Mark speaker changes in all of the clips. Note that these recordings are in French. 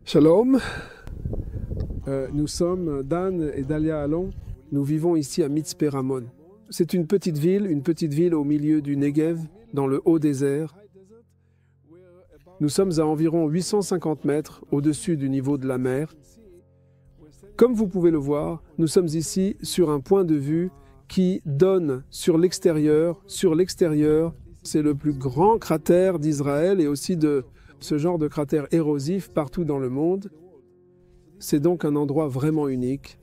Speaker 1: Shalom, nous sommes Dan et Dalia Alon. Nous vivons ici à Mitzpeh Ramon. C'est une petite ville au milieu du Negev, dans le haut désert. Nous sommes à environ 850 mètres au-dessus du niveau de la mer. Comme vous pouvez le voir, nous sommes ici sur un point de vue qui donne sur l'extérieur. Sur l'extérieur, c'est le plus grand cratère d'Israël et aussi de ce genre de cratère érosif partout dans le monde. C'est donc un endroit vraiment unique.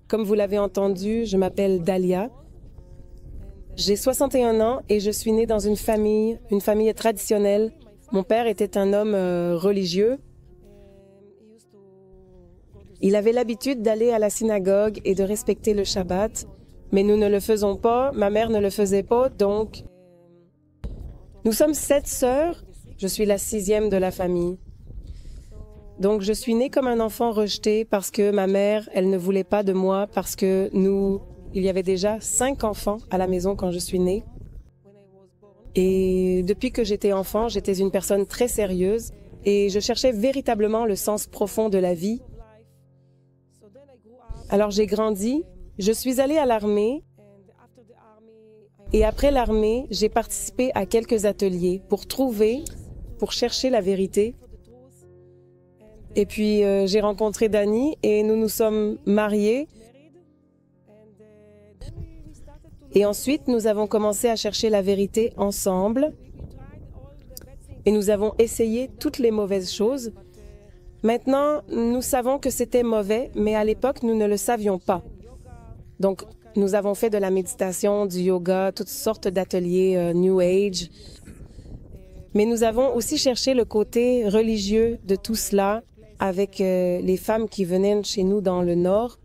Speaker 2: Comme vous l'avez entendu, je m'appelle Dalia. J'ai 61 ans et je suis née dans une famille traditionnelle. Mon père était un homme religieux. Il avait l'habitude d'aller à la synagogue et de respecter le Shabbat, mais nous ne le faisons pas, ma mère ne le faisait pas, donc nous sommes 7 sœurs, je suis la 6e de la famille. Donc je suis née comme un enfant rejeté parce que ma mère, elle ne voulait pas de moi parce que il y avait déjà 5 enfants à la maison quand je suis née. Et depuis que j'étais enfant, j'étais une personne très sérieuse et je cherchais véritablement le sens profond de la vie. Alors j'ai grandi, je suis allée à l'armée. Et après l'armée, j'ai participé à quelques ateliers pour chercher la vérité. Et puis, j'ai rencontré Dani et nous nous sommes mariés. Et ensuite, nous avons commencé à chercher la vérité ensemble. Et nous avons essayé toutes les mauvaises choses. Maintenant, nous savons que c'était mauvais, mais à l'époque, nous ne le savions pas. Donc, nous avons fait de la méditation, du yoga, toutes sortes d'ateliers New Age. Mais nous avons aussi cherché le côté religieux de tout cela avec les femmes qui venaient chez nous dans le Nord.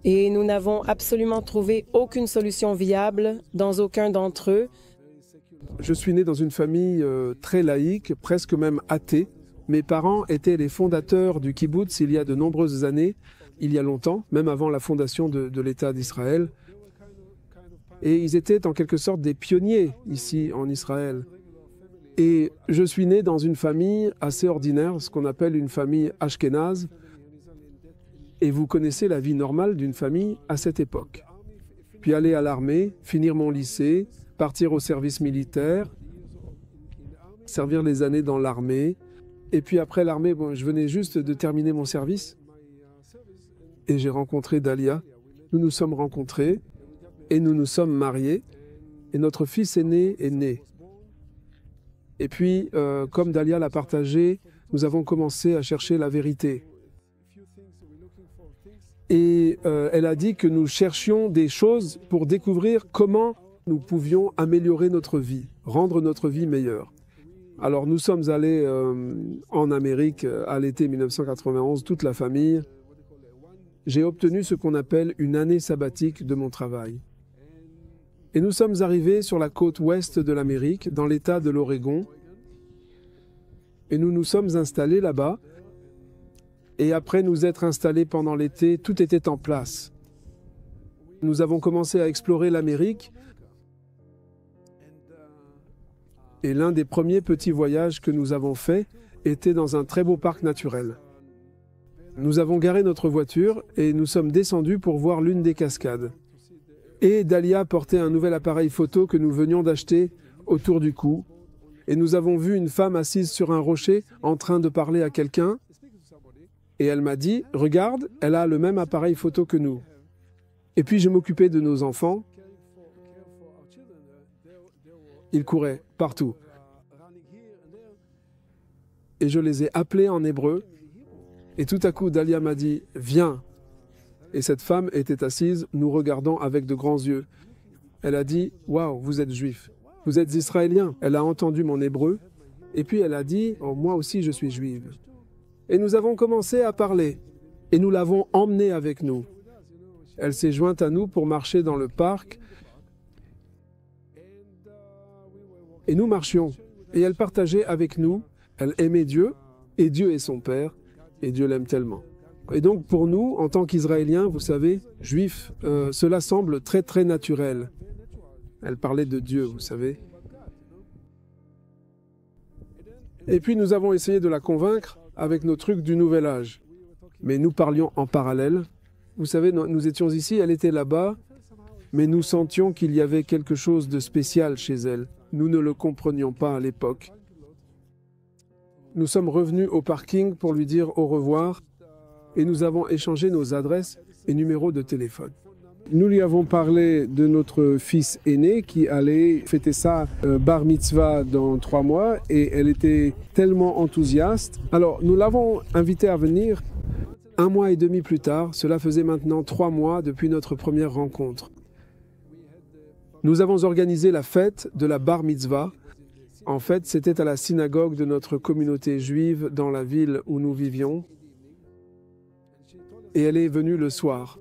Speaker 2: Et nous n'avons absolument trouvé aucune solution viable dans aucun d'entre eux.
Speaker 1: Je suis né dans une famille très laïque, presque même athée. Mes parents étaient les fondateurs du kibbutz il y a de nombreuses années, il y a longtemps, même avant la fondation de l'État d'Israël. Et ils étaient en quelque sorte des pionniers ici en Israël. Et je suis né dans une famille assez ordinaire, ce qu'on appelle une famille ashkénaze. Et vous connaissez la vie normale d'une famille à cette époque. Puis aller à l'armée, finir mon lycée, partir au service militaire, servir les années dans l'armée. Et puis après l'armée, je venais juste de terminer mon service. Et j'ai rencontré Dalia. Nous nous sommes rencontrés et nous nous sommes mariés. Et notre fils aîné est né. Et puis, comme Dalia l'a partagé, nous avons commencé à chercher la vérité. Et elle a dit que nous cherchions des choses pour découvrir comment nous pouvions améliorer notre vie, rendre notre vie meilleure. Alors nous sommes allés en Amérique à l'été 1991, toute la famille. J'ai obtenu ce qu'on appelle une année sabbatique de mon travail. Et nous sommes arrivés sur la côte ouest de l'Amérique, dans l'État de l'Oregon. Et nous nous sommes installés là-bas. Et après nous être installés pendant l'été, tout était en place. Nous avons commencé à explorer l'Amérique. Et l'un des premiers petits voyages que nous avons faits était dans un très beau parc naturel. Nous avons garé notre voiture et nous sommes descendus pour voir l'une des cascades. Et Dalia portait un nouvel appareil photo que nous venions d'acheter autour du cou. Et nous avons vu une femme assise sur un rocher en train de parler à quelqu'un. Et elle m'a dit, « Regarde, elle a le même appareil photo que nous. » Et puis je m'occupais de nos enfants. Ils couraient partout. Et je les ai appelés en hébreu. Et tout à coup, Dalia m'a dit, « Viens !» Et cette femme était assise, nous regardant avec de grands yeux. Elle a dit, « Waouh, vous êtes juif. Vous êtes israélien. » Elle a entendu mon hébreu. Et puis elle a dit, « Oh, moi aussi je suis juive. » Et nous avons commencé à parler. Et nous l'avons emmenée avec nous. Elle s'est jointe à nous pour marcher dans le parc. Et nous marchions. Et elle partageait avec nous. Elle aimait Dieu. Et Dieu est son Père. Et Dieu l'aime tellement. Et donc pour nous, en tant qu'Israéliens, vous savez, Juifs, cela semble très très naturel. Elle parlait de Dieu, vous savez. Et puis nous avons essayé de la convaincre avec nos trucs du nouvel âge. Mais nous parlions en parallèle. Vous savez, nous étions ici, elle était là-bas, mais nous sentions qu'il y avait quelque chose de spécial chez elle. Nous ne le comprenions pas à l'époque. Nous sommes revenus au parking pour lui dire au revoir et nous avons échangé nos adresses et numéros de téléphone. Nous lui avons parlé de notre fils aîné qui allait fêter sa bar mitzvah dans 3 mois et elle était tellement enthousiaste. Alors nous l'avons invité à venir 1 mois et demi plus tard. Cela faisait maintenant 3 mois depuis notre première rencontre. Nous avons organisé la fête de la bar mitzvah. En fait, c'était à la synagogue de notre communauté juive dans la ville où nous vivions. Et elle est venue le soir.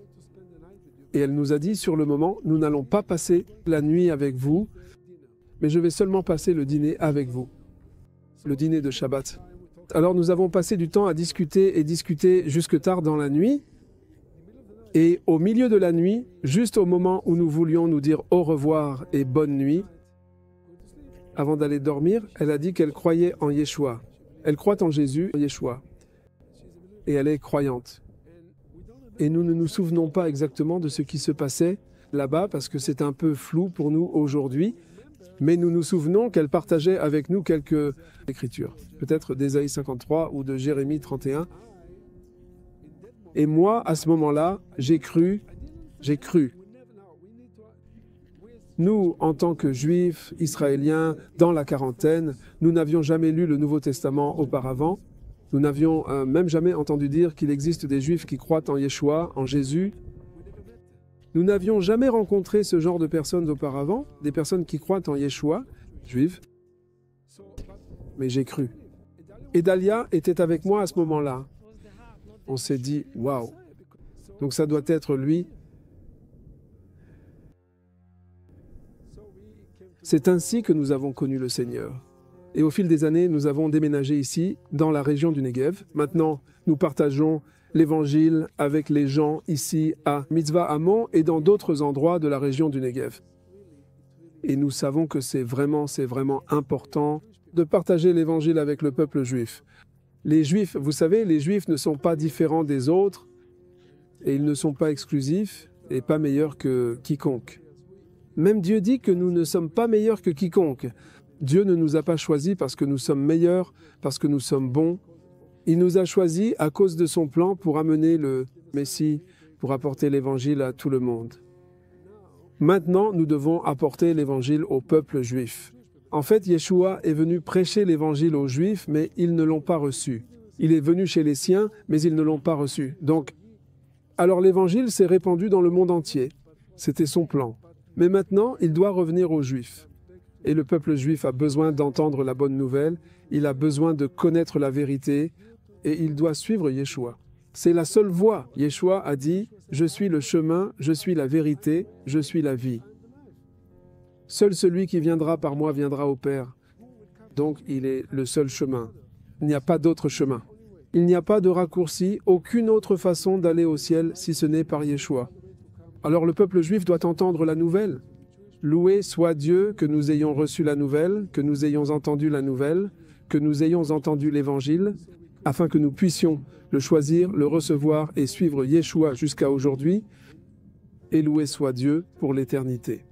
Speaker 1: Et elle nous a dit sur le moment, nous n'allons pas passer la nuit avec vous, mais je vais seulement passer le dîner avec vous. Le dîner de Shabbat. Alors nous avons passé du temps à discuter et discuter jusque tard dans la nuit. Et au milieu de la nuit, juste au moment où nous voulions nous dire au revoir et bonne nuit, avant d'aller dormir, elle a dit qu'elle croyait en Yeshua. Elle croit en Jésus, en Yeshua. Et elle est croyante. Et nous ne nous souvenons pas exactement de ce qui se passait là-bas parce que c'est un peu flou pour nous aujourd'hui. Mais nous nous souvenons qu'elle partageait avec nous quelques écritures. Peut-être d'Ésaïe 53 ou de Jérémie 31. Et moi, à ce moment-là, j'ai cru. Nous, en tant que Juifs, Israéliens, dans la quarantaine, nous n'avions jamais lu le Nouveau Testament auparavant. Nous n'avions même jamais entendu dire qu'il existe des Juifs qui croient en Yeshua, en Jésus. Nous n'avions jamais rencontré ce genre de personnes auparavant, des personnes qui croient en Yeshua, juives. Mais j'ai cru. Et Dalia était avec moi à ce moment-là. On s'est dit, waouh, donc ça doit être lui. C'est ainsi que nous avons connu le Seigneur. Et au fil des années, nous avons déménagé ici, dans la région du Negev. Maintenant, nous partageons l'Évangile avec les gens ici à Mitzvah Amon et dans d'autres endroits de la région du Negev. Et nous savons que c'est vraiment important de partager l'Évangile avec le peuple juif. Les Juifs, vous savez, les Juifs ne sont pas différents des autres et ils ne sont pas exclusifs et pas meilleurs que quiconque. Même Dieu dit que nous ne sommes pas meilleurs que quiconque. Dieu ne nous a pas choisis parce que nous sommes meilleurs, parce que nous sommes bons. Il nous a choisis à cause de son plan pour amener le Messie, pour apporter l'Évangile à tout le monde. Maintenant, nous devons apporter l'Évangile au peuple juif. En fait, Yeshua est venu prêcher l'Évangile aux Juifs, mais ils ne l'ont pas reçu. Il est venu chez les siens, mais ils ne l'ont pas reçu. Donc, alors l'Évangile s'est répandu dans le monde entier. C'était son plan. Mais maintenant, il doit revenir aux Juifs. Et le peuple juif a besoin d'entendre la bonne nouvelle, il a besoin de connaître la vérité, et il doit suivre Yeshua. C'est la seule voie. Yeshua a dit « Je suis le chemin, je suis la vérité, je suis la vie ». Seul celui qui viendra par moi viendra au Père. Donc il est le seul chemin. Il n'y a pas d'autre chemin. Il n'y a pas de raccourci, aucune autre façon d'aller au ciel si ce n'est par Yeshua. Alors le peuple juif doit entendre la nouvelle. Loué soit Dieu que nous ayons reçu la nouvelle, que nous ayons entendu la nouvelle, que nous ayons entendu l'Évangile, afin que nous puissions le choisir, le recevoir et suivre Yeshua jusqu'à aujourd'hui. Et loué soit Dieu pour l'éternité.